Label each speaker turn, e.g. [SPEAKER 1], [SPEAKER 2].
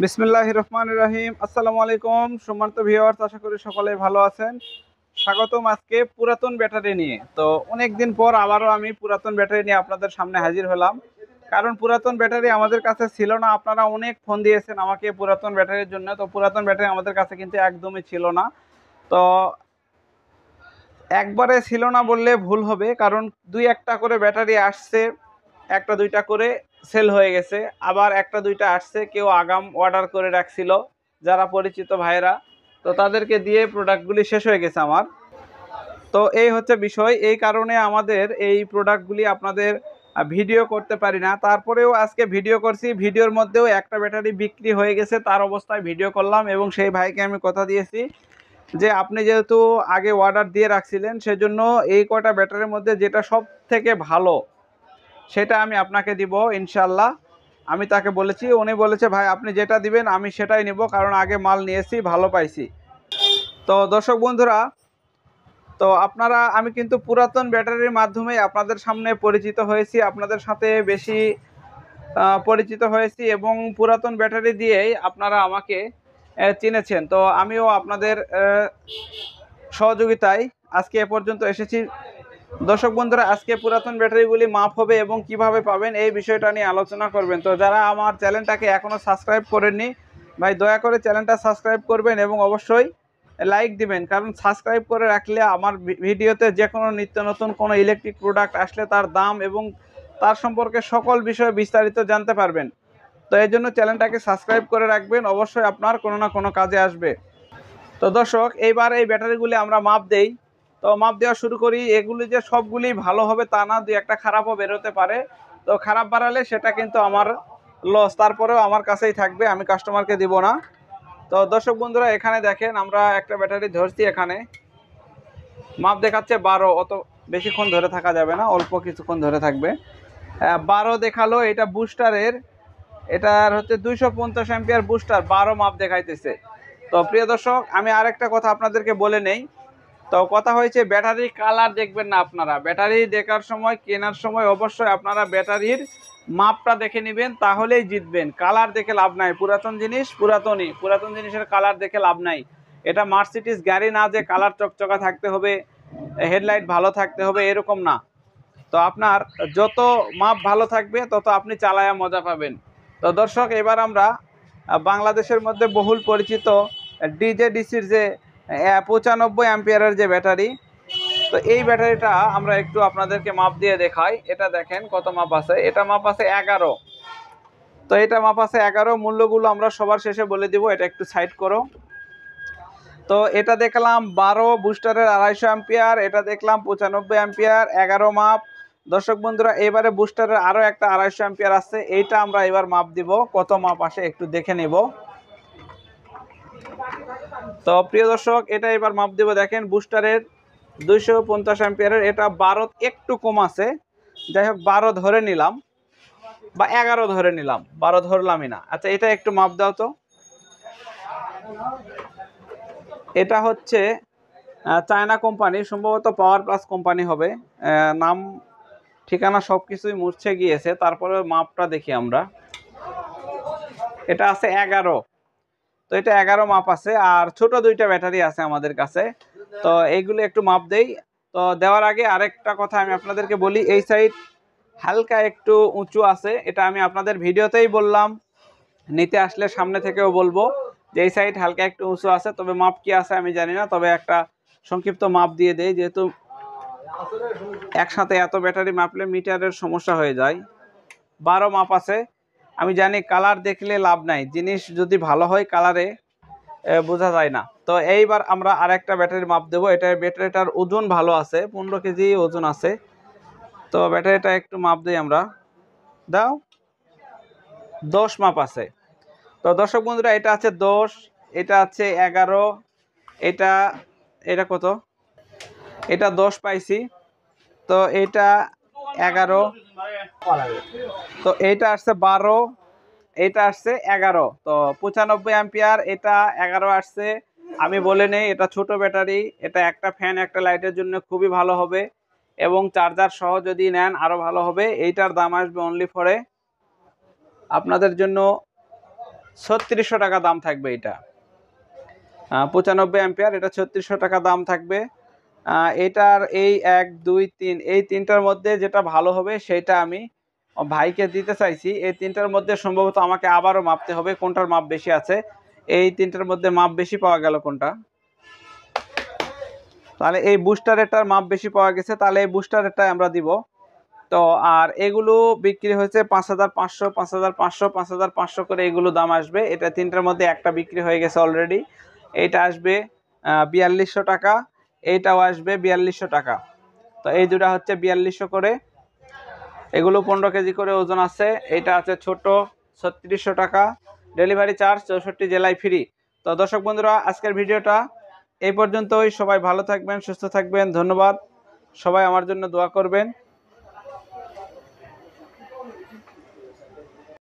[SPEAKER 1] বিসমিল্লাহির রহমানির রহিম। আসসালামু আলাইকুম সম্মানিত ভিউয়ার্স, আশা করি সকলে ভালো আছেন। স্বাগতম আজকে পুরাতন ব্যাটারি নিয়ে। তো অনেক দিন পর আবারও আমি পুরাতন ব্যাটারি নিয়ে আপনাদের সামনে হাজির হলাম, কারণ পুরাতন ব্যাটারি আমাদের কাছে ছিল না। আপনারা অনেক ফোন দিয়েছেন আমাকে পুরাতন ব্যাটারির জন্য, তো পুরাতন ব্যাটারি আমাদের কাছে কিন্তু একদমই ছিল না। তো একবারে ছিল না বললে ভুল হবে, কারণ দুই একটা করে ব্যাটারি আসছে, একটা দুইটা করে সেল হয়ে গেছে, আবার একটা দুইটা আসছে কেউ আগাম অর্ডার করে রাখছিল যারা পরিচিত ভাইরা, তো তাদেরকে দিয়ে প্রোডাক্টগুলি শেষ হয়ে গেছে আমার। তো এই হচ্ছে বিষয়, এই কারণে আমাদের এই প্রোডাক্টগুলি আপনাদের ভিডিও করতে পারি না। তারপরেও আজকে ভিডিও করছি, ভিডিওর মধ্যেও একটা ব্যাটারি বিক্রি হয়ে গেছে তার অবস্থায় ভিডিও করলাম, এবং সেই ভাইকে আমি কথা দিয়েছি যে আপনি যেহেতু আগে অর্ডার দিয়ে রাখছিলেন, সেজন্য এই কয়টা ব্যাটারির মধ্যে যেটা সব থেকে ভালো সেটা আমি আপনাকে দিব ইনশাল্লাহ। আমি তাকে বলেছি, উনি বলেছে ভাই আপনি যেটা দিবেন আমি সেটাই নিব, কারণ আগে মাল নিয়েছি, ভালো পাইছি। তো দর্শক বন্ধুরা, তো আপনারা, আমি কিন্তু পুরাতন ব্যাটারির মাধ্যমে আপনাদের সামনে পরিচিত হয়েছি, আপনাদের সাথে বেশি পরিচিত হয়েছি, এবং পুরাতন ব্যাটারি দিয়েই আপনারা আমাকে চিনেছেন। তো আমিও আপনাদের সহযোগিতায় আজকে এ পর্যন্ত এসেছি। দর্শক বন্ধুরা, আজকে পুরাতন ব্যাটারিগুলি মাপ হবে এবং কিভাবে পাবেন এই বিষয়টা নিয়ে আলোচনা করবেন। তো যারা আমার চ্যানেলটাকে এখনও সাবস্ক্রাইব করেননি, ভাই দয়া করে চ্যানেলটা সাবস্ক্রাইব করবেন এবং অবশ্যই লাইক দিবেন, কারণ সাবস্ক্রাইব করে রাখলে আমার ভিডিওতে যে কোনো নিত্য নতুন কোনো ইলেকট্রিক প্রোডাক্ট আসলে তার দাম এবং তার সম্পর্কে সকল বিষয়ে বিস্তারিত জানতে পারবেন। তো এই জন্য চ্যানেলটাকে সাবস্ক্রাইব করে রাখবেন, অবশ্যই আপনার কোনো না কোনো কাজে আসবে। তো দর্শক, এইবার এই ব্যাটারিগুলি আমরা মাপ দেই। তো মাপ দেওয়া শুরু করি। এগুলি যে সবগুলি ভালো হবে তা না, দুই একটা খারাপও বেরোতে পারে। তো খারাপ বাড়ালে সেটা কিন্তু আমার লস, তারপরেও আমার কাছেই থাকবে, আমি কাস্টমারকে দিব না। তো দর্শক বন্ধুরা, এখানে দেখেন আমরা একটা ব্যাটারি ধরছি, এখানে মাপ দেখাচ্ছে 12। অত বেশিক্ষণ ধরে থাকা যাবে না, অল্প কিছুক্ষণ ধরে থাকবে। 12 দেখালো, এটা বুস্টারের, এটার হচ্ছে 250 অ্যাম্পিয়ার বুস্টার, 12 মাপ দেখাইতেছে। তো প্রিয় দর্শক, আমি আরেকটা কথা আপনাদেরকে বলে নেই। তো কথা হয়েছে ব্যাটারির কালার দেখবেন না আপনারা, ব্যাটারি দেখার সময়, কেনার সময় অবশ্যই আপনারা ব্যাটারির মাপটা দেখে নেবেন, তাহলেই জিতবেন। কালার দেখে লাভ নাই, পুরাতন জিনিস পুরাতনই, পুরাতন জিনিসের কালার দেখে লাভ নাই। এটা মার্সিডিজ গাড়ি না যে কালার চকচকা থাকতে হবে, হেডলাইট ভালো থাকতে হবে, এরকম না। তো আপনার যত মাপ ভালো থাকবে তত আপনি চালায়া মজা পাবেন। তো দর্শক, এবার আমরা বাংলাদেশের মধ্যে বহুল পরিচিত ডিজেডিসির যে 95 অ্যাম্পিয়ারের যে ব্যাটারি, তো এই ব্যাটারিটা আমরা একটু আপনাদেরকে মাপ দিয়ে দেখাই। এটা দেখেন কত মাপ আছে, এটা মাপ আছে 11। তো এটা মাপ আছে 11, মূল্যগুলো আমরা সবার শেষে বলে দিব, এটা একটু সাইড করো। তো এটা দেখলাম 12 বুস্টারের 250 অ্যাম্পিয়ার, এটা দেখলাম 95 অ্যাম্পিয়ার, 11 মাপ। দর্শক বন্ধুরা, এবারে বুস্টারের আরও একটা 250 অ্যাম্পিয়ার আছে, এইটা আমরা এবার মাপ দিব, কত মাপ আসে একটু দেখে নেব। তো প্রিয় দর্শক, এটা এবার মাপ দিব, দেখেন বুস্টারের 250 অ্যাম্পিয়ারের, এটা 12 একটু কম আছে, যাই হোক 12 ধরে নিলাম, বা 11 ধরে নিলাম, 12 ধরলামই না। আচ্ছা, এটা একটু মাপ দাও তো। এটা হচ্ছে চায়না কোম্পানি, সম্ভবত পাওয়ার প্লাস কোম্পানি হবে। নাম ঠিকানা সব কিছুই মুছে গিয়েছে, তারপরে মাপটা দেখি আমরা। এটা আছে 11। তো এটা 11 মাপ আছে, আর ছোট দুইটা ব্যাটারি আছে আমাদের কাছে। তো এইগুলো একটু মাপ দেই। তো দেওয়ার আগে আরেকটা কথা আমি আপনাদেরকে বলি, এই সাইড হালকা একটু উঁচু আছে, এটা আমি আপনাদের ভিডিওতেই বললাম, নিতে আসলে সামনে থেকেও বলবো যে এই সাইড হালকা একটু উঁচু আছে। তবে মাপ কি আছে আমি জানি না, তবে একটা সংক্ষিপ্ত মাপ দিয়ে দেই, যেহেতু একসাথে এত ব্যাটারি মাপলে মিটারের সমস্যা হয়ে যায়। 12 মাপ আছে। আমি জানি কালার দেখলে লাভ নাই, জিনিস যদি ভালো হয় কালারে বোঝা যায় না। তো এইবার আমরা আরেকটা ব্যাটারির মাপ দেবো। এটা ব্যাটারিটার ওজন ভালো আছে, 15 কেজি ওজন আছে। তো ব্যাটারিটা একটু মাপ দিই আমরা, দাও। 10 মাপ আছে। তো দর্শক বন্ধুরা, এটা আছে 10, এটা আছে 11, এটা এটা কত, এটা 10 পাইছি। তো এটা 11, তো এইটা আসছে 12, এটা আসছে 11। তো 95 অ্যাম্পিয়ার, এটা 11 আসছে। আমি বলে নেই, এটা ছোট ব্যাটারি, এটা একটা ফ্যান একটা লাইটের জন্য খুবই ভালো হবে, এবং চার্জার সহ যদি নেন আরো ভালো হবে। এইটার দাম আসবে অনলি ফরে আপনাদের জন্য 3600 টাকা দাম থাকবে। এটা 95 অ্যাম্পিয়ার, এটা 3600 টাকা দাম থাকবে। এটার এই 1 2 3 এই তিনটার মধ্যে যেটা ভালো হবে সেটা আমি ভাইকে দিতে চাইছি। এই তিনটার মধ্যে সম্ভবত আমাকে আবারও মাপতে হবে কোনটার মাপ বেশি আছে। এই তিনটার মধ্যে মাপ বেশি পাওয়া গেল কোনটা? তাহলে এই বুস্টারেরটার মাপ বেশি পাওয়া গেছে, তাহলে এই বুস্টারেরটাই আমরা দিব। তো আর এগুলো বিক্রি হয়েছে 5500 5500 5500 করে এগুলো দাম আসবে। এটা তিনটার মধ্যে একটা বিক্রি হয়ে গেছে অলরেডি। এইটা আসবে 4200 টাকা, এইটাও আসবে 4200 টাকা। তো এই দুটা হচ্ছে 4200 করে। এগুলো 15 কেজি করে ওজন আছে। এইটা আছে ছোট 3600 টাকা, ডেলিভারি চার্জ 64 জেলায় ফ্রি। তো দর্শক বন্ধুরা, আজকের ভিডিওটা এই পর্যন্তই। সবাই ভালো থাকবেন, সুস্থ থাকবেন। ধন্যবাদ। সবাই আমার জন্য দোয়া করবেন।